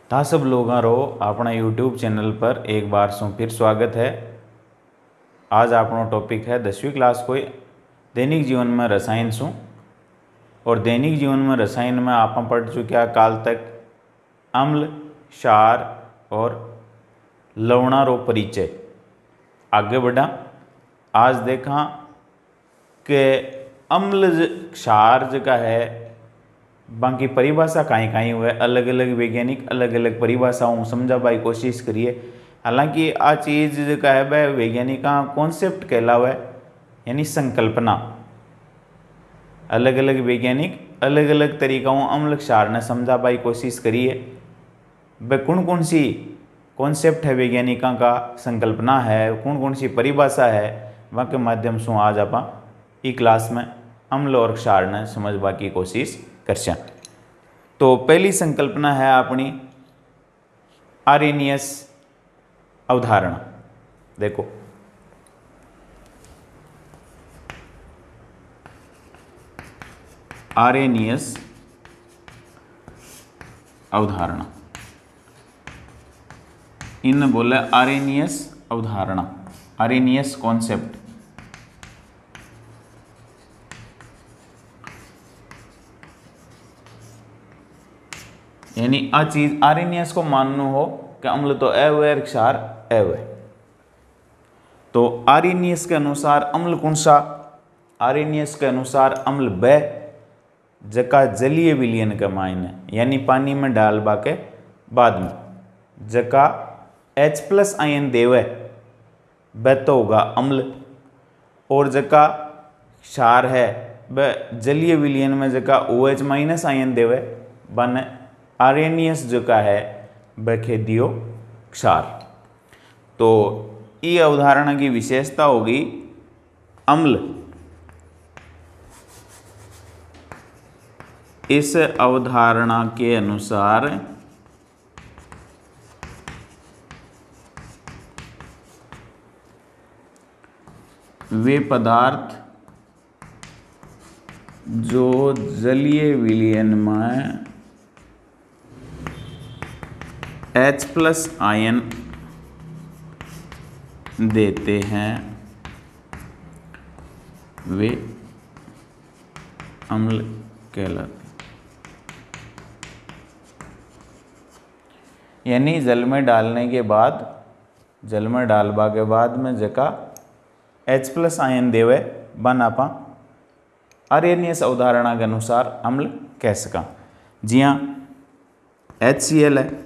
ता सब लोगों रो अपना यूट्यूब चैनल पर एक बार सो फिर स्वागत है। आज अपनो टॉपिक है 10वीं क्लास को दैनिक जीवन में रसायन शू। और दैनिक जीवन में रसायन में आप पढ़ चुका काल तक अम्ल, क्षार और लवणा रो परिचय। आगे बढ़ा, आज देखा कि अम्ल क्षार जका है बाकी परिभाषा कहीं कहीं हुए अलग अलग वैज्ञानिक अलग अलग परिभाषाओं समझा पाई कोशिश करिए। हालांकि आ चीज़ जो है वह वैज्ञानिक कॉन्सेप्ट कहलावे यानी संकल्पना। अलग अलग वैज्ञानिक अलग अलग तरीक़ों अम्ल क्षार ने समझा पाई कोशिश करिए। वह कौन सी कॉन्सेप्ट है वैज्ञानिकों का, संकल्पना है, कौन सी परिभाषा है, वहाँ के माध्यम से आज आप क्लास में अम्ल और क्षार ने समझवा की कोशिश करशा। तो पहली संकल्पना है अपनी आर्रेनियस अवधारणा। देखो, आर्रेनियस अवधारणा, इन बोले आर्रेनियस अवधारणा, आर्रेनियस कॉन्सेप्ट। यानी आ चीज आर्रेनियस को मानना हो कि अम्ल तो ए हुए क्षार ए हुए। तो आर्रेनियस के अनुसार अम्ल कौन सा? आर्रेनियस के अनुसार अम्ल ब जका जलीय विलयन के मायने यानी पानी में डालबा के बाद में जका H+ आयन देवे वह तो होगा अम्ल। और जका क्षार है वह जलीय विलयन में जका OH- आयन देवे बने आर्रेनियस जो का है वह खेदियो क्षार। तो ये अवधारणा की विशेषता होगी अम्ल। इस अवधारणा के अनुसार वे पदार्थ जो जलीय विलयन में H+ आयन देते हैं वे अम्ल कहलाते। यानी जल में डालने के बाद, जल में डालबा के बाद में जका H+ आयन देवे बन आपा आर्रेनियस अवधारणा के अनुसार अम्ल कह सका। जी हाँ, HCl है,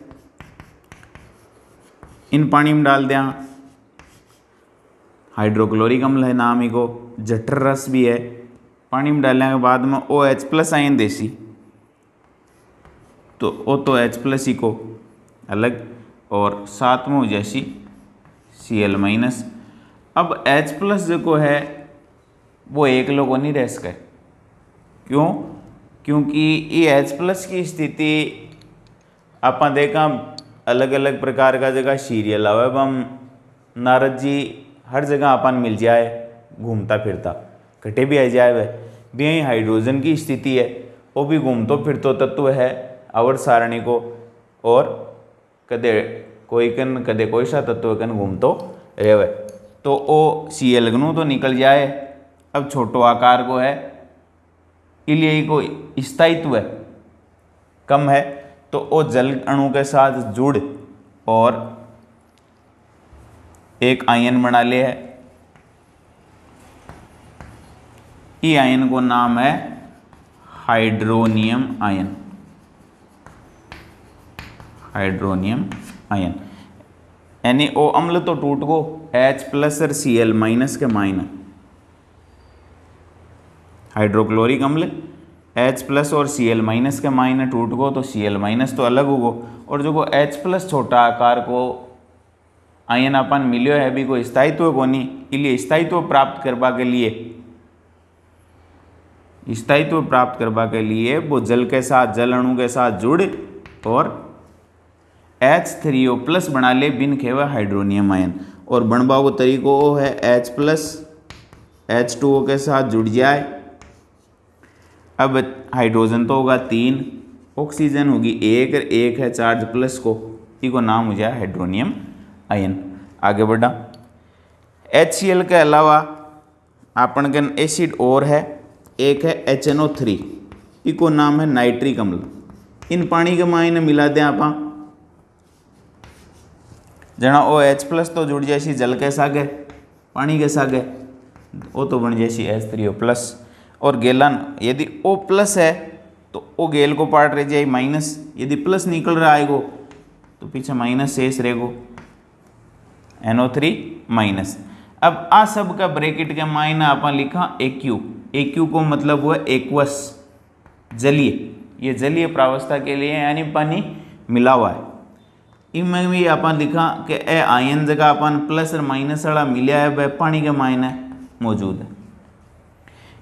इन पानी में डाल दिया, हाइड्रोक्लोरिक अम्ल है नाम ही को, जठर रस भी है। पानी में डालने के बाद में OH+ आयन देसी तो ओ तो H+ ही को अलग और साथ में हो जैसी Cl-। अब H+ जो है वो एक लोग नहीं रह सके। क्यों? क्योंकि ये H+ की स्थिति आप देखा अलग अलग प्रकार का जगह सीरियल आवे बम नारद जी हर जगह अपन मिल जाए घूमता फिरता, कटे भी आ जाए वह भी। यही हाइड्रोजन की स्थिति है, वो भी घूमतो फिरतो तत्व है आवर्त सारणी को, और कदे कोई कन कदे कोई सा तत्व कन घूमतो रहे। तो वो Cl गनु तो निकल जाए। अब छोटो आकार को है इसलिए को स्थायित्व है कम है, तो वो जल अणु के साथ जुड़ और एक आयन बना ले है। ये आयन को नाम है हाइड्रोनियम आयन। हाइड्रोनियम आयन यानी वो अम्ल तो टूट गो H+ और Cl- के मायने। हाइड्रोक्लोरिक अम्ल H+ और Cl- के मायने टूट गो तो Cl- तो अलग होगो। और जो को H+ छोटा आकार को आयन अपन मिलियो है भी कोई स्थायित्व को नहीं, इसलिए स्थायित्व प्राप्त करवा के लिए, स्थायित्व प्राप्त करवा के लिए वो जल के साथ, जल अणु के साथ जुड़ और H3O+ बना ले बिन खेवे हाइड्रोनियम आयन। और बनवा को तरीको वो है H+ H2O के साथ जुड़ जाए। अब हाइड्रोजन तो होगा 3 ऑक्सीजन होगी एक, और एक है चार्ज प्लस को, इको नाम हो जाए हाइड्रोनियम आयन। आगे बढ़ा। HCl के अलावा अपन कन एसिड और है, एक है HNO3, इको नाम है नाइट्रिक अम्ल। इन पानी के मायने मिला दें आप, जना OH+ तो जुड़ जाएगी जल के सागे, पानी के सागे, वो तो बन जाएगी H3O+। और गेलन यदि O+ है तो O गेल को पार्ट रह जाए माइनस, यदि प्लस निकल रहा आएगो तो पीछे माइनस शेष रहेगो, NO3-। अब आ सब का ब्रैकेट के मायने आप लिखा AQ। AQ को मतलब हुआ एक्वस, जलीय। ये जलीय प्रावस्था के लिए यानी पानी मिला हुआ है। इनमें भी आप लिखा कि ए आयन जगह अपन प्लस और माइनस वाला मिला है, वह पानी के मायने मौजूद है।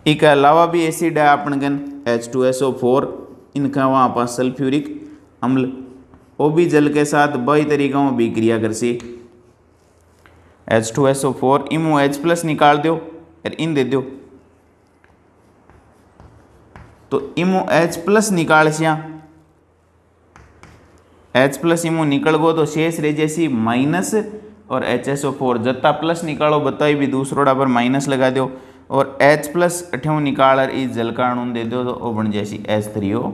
इसके अलावा भी एसिड है अपन गन H2SO4, इनका वहाँ पर सल्फ्यूरिक अम्ल, वो भी जल के साथ बई तरीकों में भी क्रिया कर सी। H2SO4 इमो H+ निकाल दो और इन दे दो, तो इमो H+ निकाल सिया, H+ इमो निकल गो तो शेष रह जैसी माइनस, और HSO4 जत्ता प्लस निकालो बताई भी दूसरोड़ा पर माइनस लगा दो, और H+ अठ्यों निकाल और इस जल का अणु दे दो तो वो बन जैसी H3O+।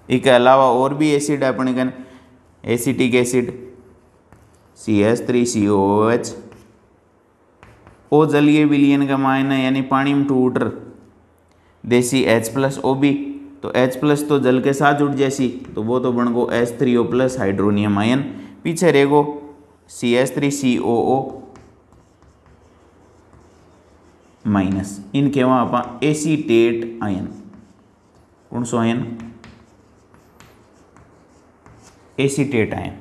इसके अलावा और भी एसिड है अपने कन, एसिटिक एसिड CH3COOH, ओ जलीय विलयन का मायने यानी पानी में टूटर देसी H+ ओ भी, तो H+ तो जल के साथ जुड़ जैसी, तो वो तो बन गो H3O+ हाइड्रोनियम आयन। पीछे रहेगो CH3COO-। इनके वहाँ आप एसीटेट आयन, कौन सो आयन, एसीटेट आयन।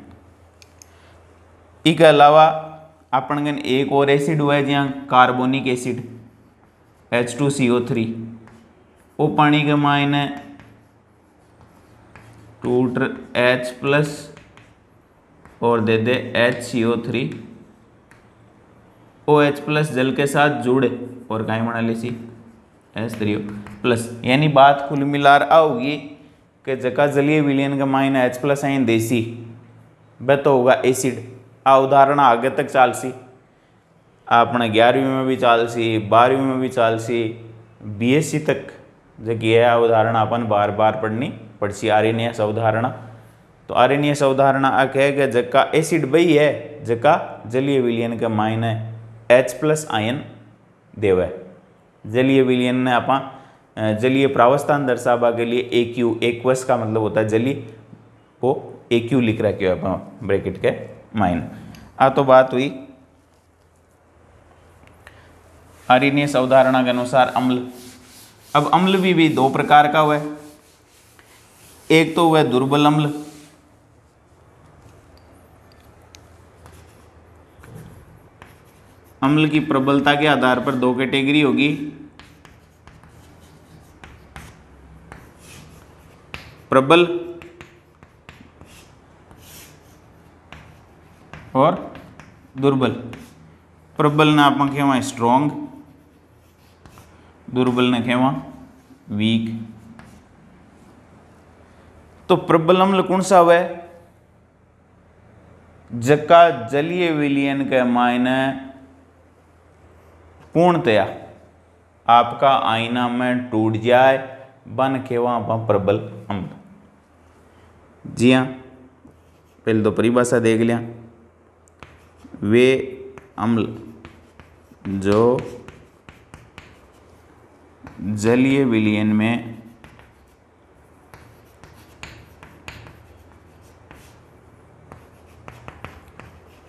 इसके अलावा अपन गन एक और एसिड हुआ है जहाँ कार्बोनिक एसिड H2CO3, वो पानी के मायने टूटर H+ और दे दे HCO3, OH+ जल के साथ जुड़े और कहीं बना ली सी H3O+। यानी बात कुल मिलार आओगी कि जका जलीय विलयन के मायने H+ आयन देसी, वह तो होगा एसिड। आ उदाहरण आगे तक चाल सी, अपने 11वीं में भी चाल सी, 12वीं में भी चाल सी, BSc तक जबकि यह उदाहरण अपन बार बार पढ़नी पड़सी। आर्यनीयस अवधारणा, तो आर्यनीयस अवधारणा आ कहे कि जका एसिड वही है जका जलीय विलयन के मायने H+ आयन देवे। जलीय विलयन ने आप जलीय प्रावस्थान दर्शावा के लिए AQ, एक्वस का मतलब होता है जलीय, वो AQ लिख रखे हो आप ब्रैकेट के मायने। आ तो बात हुई आर्यनीयस अवधारणा के अनुसार अम्ल। अब अम्ल भी दो प्रकार का हुआ है, एक तो हुआ दुर्बल अम्ल, अम्ल की प्रबलता के आधार पर दो कैटेगरी होगी, प्रबल और दुर्बल। प्रबल ने आप कहवा स्ट्रॉन्ग, दुर्बल ने कहवा वीक। तो प्रबल अम्ल कौन सा हुआ है, जका जलीय विलयन के मायने पूर्णतया आपका आईना में टूट जाए, बन कहवा आप प्रबल अम्ल। जी हाँ, पहले तो परिभाषा देख लिया, वे अम्ल जो जलीय विलयन में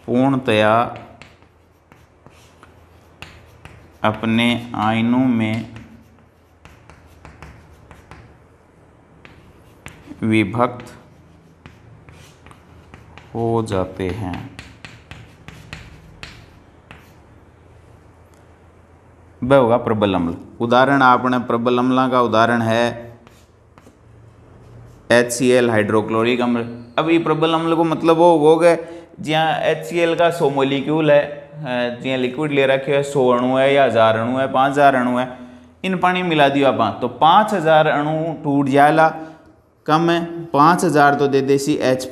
पूर्णतया अपने आयनों में विभक्त हो जाते हैं। वह होगा प्रबल अम्ल। उदाहरण आपने प्रबल अम्ल का उदाहरण है HCl हाइड्रोक्लोरिक अम्ल। अब ये प्रबल अम्ल को मतलब वो हो गए जहाँ HCl का 100 मोलिक्यूल है, जहाँ लिक्विड ले रखे है 100 अणु है या 1000 अणु है 5000 अणु है, इन पानी मिला दियो आप तो 5000 अणु टूट जाएला कम है, 5000 तो दे दे सी H+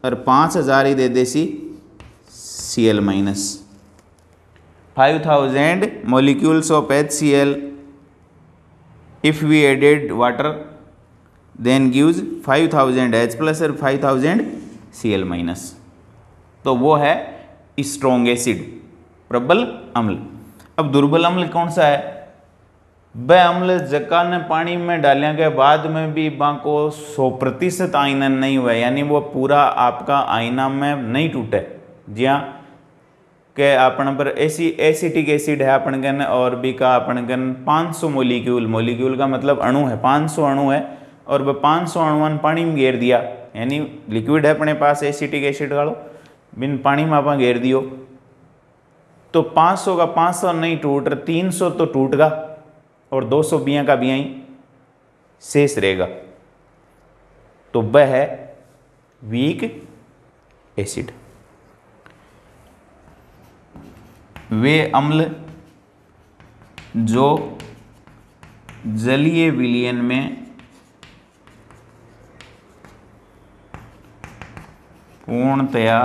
और 5000 ही दे दे सी Cl-। 5000 molecules of HCl if we added water then gives 5000 H+ और 5000 Cl-। तो वो है स्ट्रॉन्ग एसिड, प्रबल अम्ल। अब दुर्बल अम्ल कौन सा है? वह अम्ल जका ने पानी में डालने के बाद में भी बाको 100% आयनन नहीं हुआ, यानी वो पूरा आपका आयना में नहीं टूटे। जिया के अपन पर एसिटिक एसिड है अपन कन, और भी का अपन कन 500 मोलिक्यूल, मोलिक्यूल का मतलब अणु है, 500 अणु है, और वह 500 अणुअन पानी में घेर दिया, यानी लिक्विड है अपने पास एसिटिक एसिड वालो, बिन पानी में आप घेर दियो तो 500 का 500 नहीं टूट रहा, 300 तो टूटगा और 200 बिया का बिया ही शेष रहेगा। तो वह है वीक एसिड। वे अम्ल जो जलीय विलयन में पूर्णतया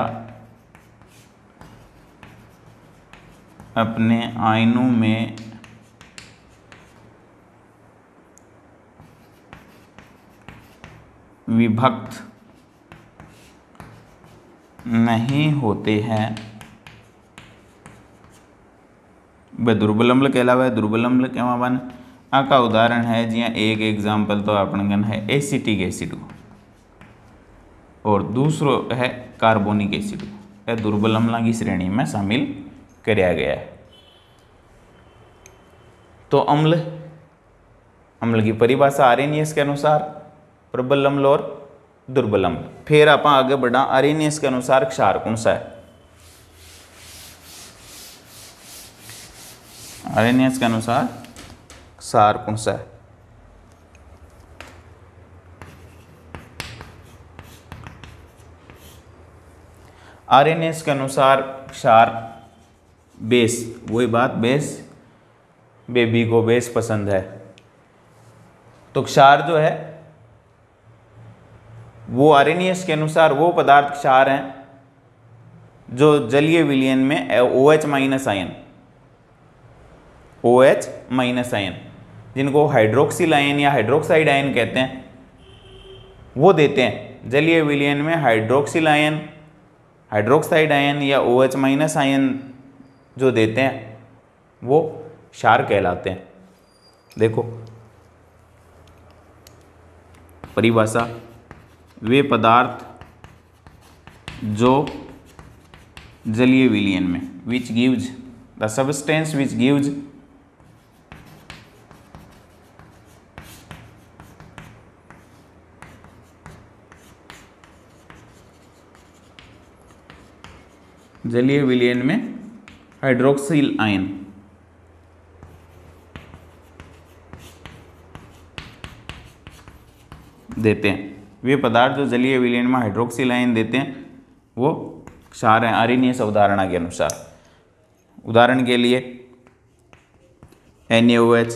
अपने आयनों में विभक्त नहीं होते हैं वह दुर्बल अम्ल कहलावा है। दुर्बल अम्ल कहवान आका उदाहरण है, जिया एक एग्जाम्पल तो अपन गन है एसिटिक एसिड को, और दूसरो है कार्बोनिक एसिड को, यह दुर्बल अम्लों की श्रेणी में शामिल किया गया है। तो अम्ल, अम्ल की परिभाषा आर्हेनियस के अनुसार प्रबल अम्ल और दुर्बल अम्ल। फिर आप आगे बढ़ा, आर्हेनियस के अनुसार क्षार कौन सा है? आर्हेनियस के अनुसार क्षार कौन सा है? आर्हेनियस के अनुसार क्षार बेस, वही बात, बेस, बेबी को बेस पसंद है। तो क्षार जो है वो आर्हेनियस के अनुसार वो पदार्थ क्षार हैं जो जलीय विलयन में OH- आयन, OH- आयन, जिनको हाइड्रोक्सिल आयन या हाइड्रोक्साइड आयन कहते हैं, वो देते हैं। जलीय विलयन में हाइड्रोक्सिल आयन, हाइड्रोक्साइड आयन या OH- आयन जो देते हैं वो क्षार कहलाते हैं। देखो परिभाषा, वे पदार्थ जो जलीय विलयन में, which gives the substance which gives जलीय विलयन में हाइड्रोक्सिल आयन देते हैं। वे पदार्थ जो जलीय विलयन में हाइड्रोक्सिल आयन देते हैं वो क्षार हैं आर्हेनियस अवधारणा के अनुसार। उदाहरण के लिए NaOH।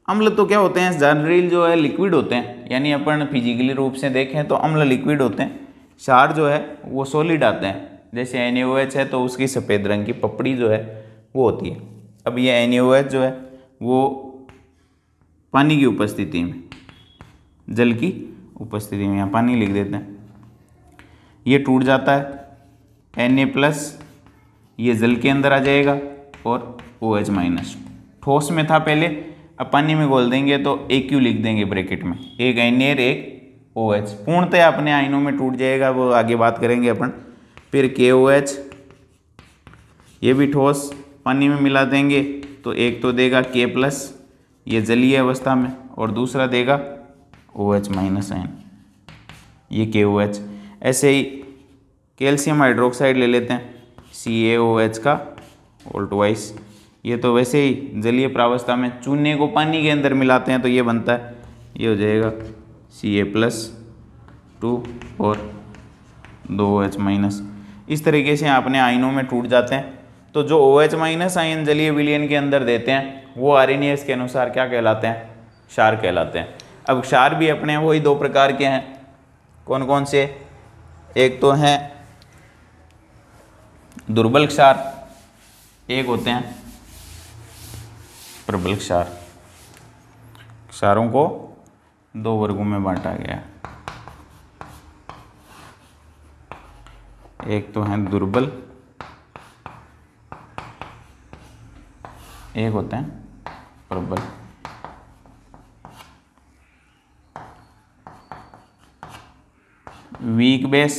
अम्ल तो क्या होते हैं जनरली जो है लिक्विड होते हैं, यानी अपन फिजिकली रूप से देखें तो अम्ल लिक्विड होते हैं। क्षार जो है वो सॉलिड आते हैं। जैसे NaOH है तो उसकी सफ़ेद रंग की पपड़ी जो है वो होती है। अब ये NaOH जो है वो पानी की उपस्थिति में, जल की उपस्थिति में, यहाँ पानी लिख देते हैं, ये टूट जाता है Na+, ये जल के अंदर आ जाएगा और OH-। ठोस में था पहले, अब पानी में घोल देंगे तो Aq लिख देंगे ब्रैकेट में, एक Na एक OH, पूर्णतः अपने आयनों में टूट जाएगा, वो आगे बात करेंगे अपन। फिर KOH, ये भी ठोस, पानी में मिला देंगे तो एक तो देगा K+, ये जलीय अवस्था में, और दूसरा देगा OH- आयन, ये KOH। ऐसे ही कैल्शियम हाइड्रोक्साइड ले लेते हैं, CaOH का होल ट्वाइस, ये तो वैसे ही जलीय प्रावस्था में चूने को पानी के अंदर मिलाते हैं तो ये बनता है, ये हो जाएगा Ca+2 और 2OH-। इस तरीके से अपने आयनों में टूट जाते हैं। तो जो OH- आयन जलीय विलयन के अंदर देते हैं वो आर्हेनियस के अनुसार क्या कहलाते हैं? क्षार कहलाते हैं। अब क्षार भी अपने वही दो प्रकार के हैं, कौन कौन से? एक तो हैं दुर्बल क्षार, एक होते हैं प्रबल क्षार। क्षारों को दो वर्गों में बांटा गया है, एक तो हैं दुर्बल, एक होते हैं प्रबल। Weak base,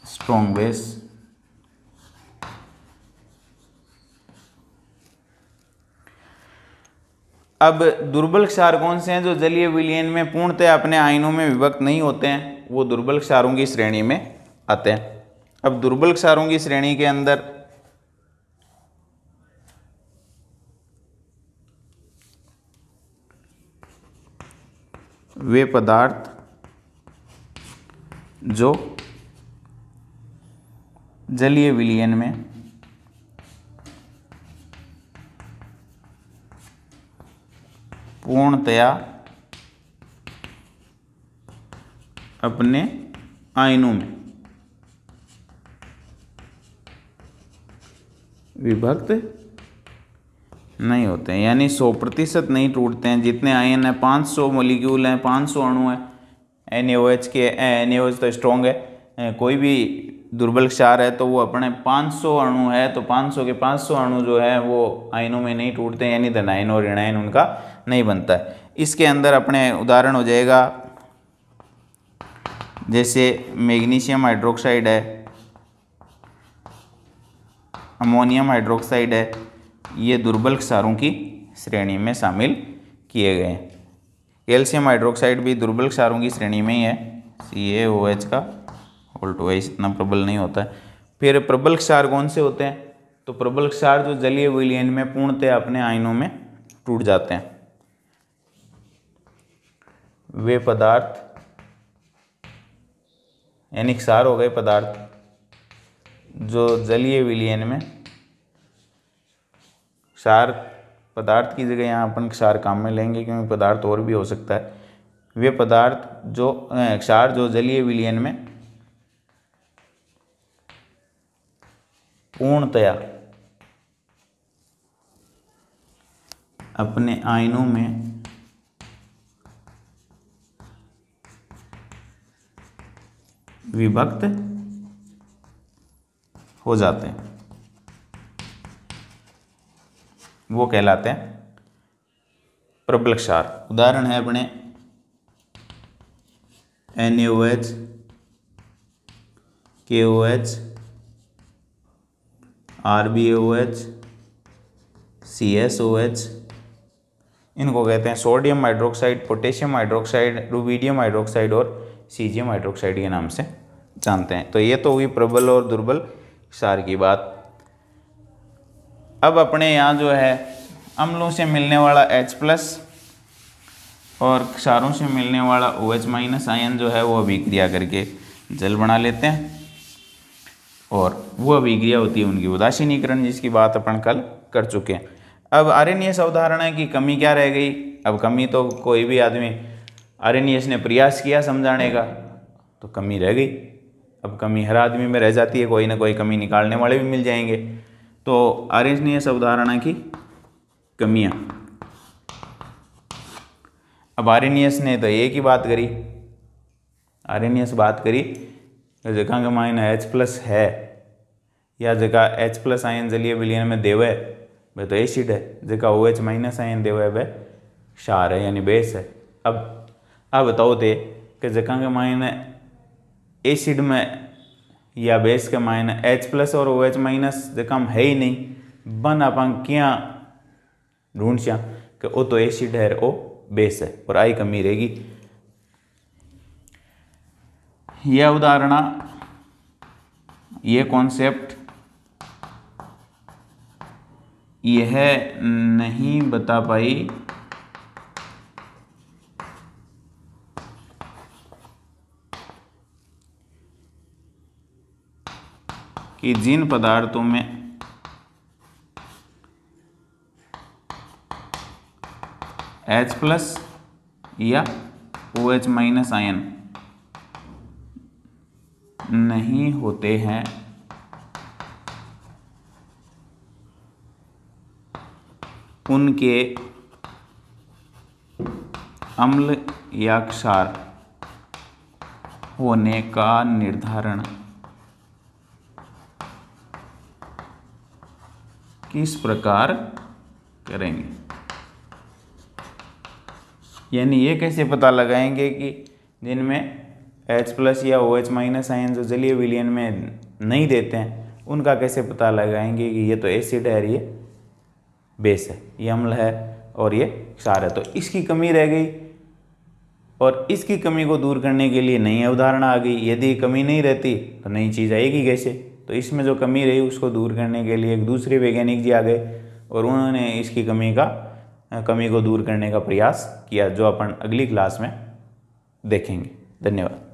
strong base. अब दुर्बल क्षार कौन से हैं? जो जलीय विलयन में पूर्णतः अपने आयनों में विभक्त नहीं होते हैं, वो दुर्बल क्षारों की श्रेणी में आते हैं। अब दुर्बल क्षारों की श्रेणी के अंदर वे पदार्थ जो जलीय विलयन में पूर्णतया अपने आयनों में विभक्त नहीं होते हैं, यानी 100% नहीं टूटते हैं। जितने आयन हैं, 500 मॉलिक्यूल हैं, 500 अणु हैं NaOH के। NaOH तो स्ट्रॉन्ग है, कोई भी दुर्बल क्षार है तो वो अपने 500 अणु है, तो 500 के 500 अणु जो है वो आयनों में नहीं टूटते हैं, यानी धनायन और ऋणायन उनका नहीं बनता है। इसके अंदर अपने उदाहरण हो जाएगा जैसे मैग्नीशियम हाइड्रोक्साइड है, अमोनियम हाइड्रोक्साइड है, ये दुर्बल क्षारों की श्रेणी में शामिल किए गए हैं। कैल्शियम हाइड्रोक्साइड भी दुर्बल क्षारों की श्रेणी में ही है, CaOH का (2H) इतना प्रबल नहीं होता है। फिर प्रबल क्षार कौन से होते हैं? तो प्रबल क्षार जो जलीय विलयन में पूर्णतः अपने आयनों में टूट जाते हैं। वे पदार्थ, यानी क्षार हो गए पदार्थ जो जलीय विलयन में, क्षार पदार्थ की जगह यहाँ अपन क्षार काम में लेंगे क्योंकि पदार्थ और भी हो सकता है। वे पदार्थ जो क्षार जो जलीय विलयन में पूर्णतया अपने आयनों में विभक्त हो जाते हैं, वो कहलाते हैं प्रबल क्षार। उदाहरण है अपने NaOH, KOH, RbOH, CSOH, इनको कहते हैं sodium hydroxide, potassium hydroxide, rubidium hydroxide और सीजियम हाइड्रोक्साइड के नाम से जानते हैं। तो ये तो हुई प्रबल और दुर्बल क्षार की बात। अब अपने यहाँ जो है अम्लों से मिलने वाला H+ और क्षारों से मिलने वाला OH- आयन जो है वो अभिक्रिया करके जल बना लेते हैं, और वो अभिक्रिया होती है उनकी उदासीनीकरण, जिसकी बात अपन कल कर चुके हैं। अब आर्यनियस अवधारणा की कमी क्या रह गई? अब कमी तो कोई भी आदमी, आर्यनियस ने प्रयास किया समझाने का तो कमी रह गई। अब कमी हर आदमी में रह जाती है, कोई ना कोई कमी निकालने वाले भी मिल जाएंगे। तो आर्यनियस अवधारणा की कमियां, अब आर्यनियस ने तो एक ही बात करी, आर्यनियस बात करी जगह का माइन H+ है या जगह H+ आयन जलीय विलयन में देवे वह तो एसिड है, जगह OH- आयन देवे वह क्षार है यानी बेस है। अब बताओ थे कि जगह के माइन एसिड में या बेस के माइन H+ और OH- जगह है ही नहीं, बन अपन क्या ढूंढ सिया कि वो तो एसिड है वो बेस है, और आई कमी रहेगी। यह अवधारणा, यह कॉन्सेप्ट यह नहीं बता पाई कि जिन पदार्थों में H+ या OH- आयन नहीं होते हैं, उनके अम्ल या क्षार होने का निर्धारण किस प्रकार करेंगे। यानी ये कैसे पता लगाएंगे कि जिनमें H+ या OH- आयन जो जलीय विलयन में नहीं देते हैं, उनका कैसे पता लगाएंगे कि ये तो एसिड है और ये बेस है, ये अम्ल है और ये क्षार है। तो इसकी कमी रह गई और इसकी कमी को दूर करने के लिए नई अवधारणा आ गई। यदि कमी नहीं रहती तो नई चीज़ आएगी कैसे। तो इसमें जो कमी रही उसको दूर करने के लिए एक दूसरे वैज्ञानिक जी आ गए और उन्होंने इसकी कमी को दूर करने का प्रयास किया, जो अपन अगली क्लास में देखेंगे। धन्यवाद।